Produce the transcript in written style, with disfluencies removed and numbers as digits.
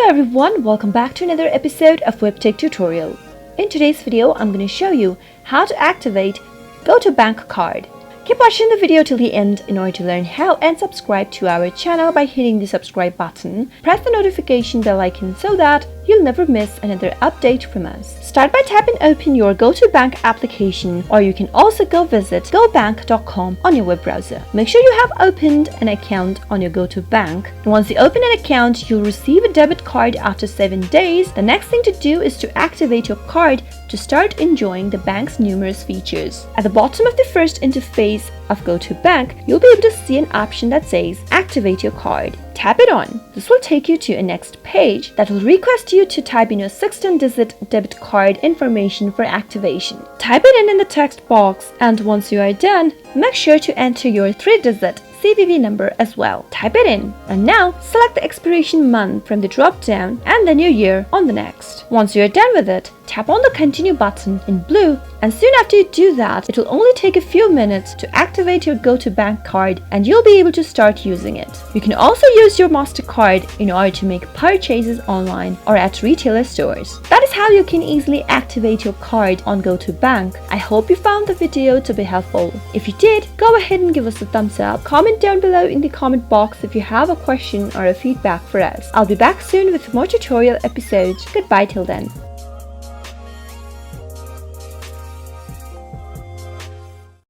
Hello everyone, welcome back to another episode of Webtech Tutorial. In today's video, I'm going to show you how to activate Go2Bank card. Keep watching the video till the end in order to learn how, and subscribe to our channel by hitting the subscribe button. Press the notification bell icon so that you'll never miss another update from us. Start by tapping open your Go2Bank application, or you can also go visit gobank.com on your web browser. Make sure you have opened an account on your Go2Bank. And once you open an account, you'll receive a debit card after 7 days. The next thing to do is to activate your card to start enjoying the bank's numerous features. At the bottom of the first interface of Go2Bank, you'll be able to see an option that says Activate your card. Tap it on. This will take you to a next page that will request you to type in your 16-digit debit card information for activation. Type it in the text box, and once you are done, make sure to enter your 3-digit CVV number as well. Type it in, and now select the expiration month from the drop-down and the new year on the next. Once you are done with it, tap on the continue button in blue, and soon after you do that, it will only take a few minutes to activate your Go2Bank card and you'll be able to start using it. You can also use your MasterCard in order to make purchases online or at retailer stores. That is how you can easily activate your card on Go2Bank. I hope you found the video to be helpful. If you did, go ahead and give us a thumbs up. Comment down below in the comment box if you have a question or a feedback for us. I'll be back soon with more tutorial episodes. Goodbye till then.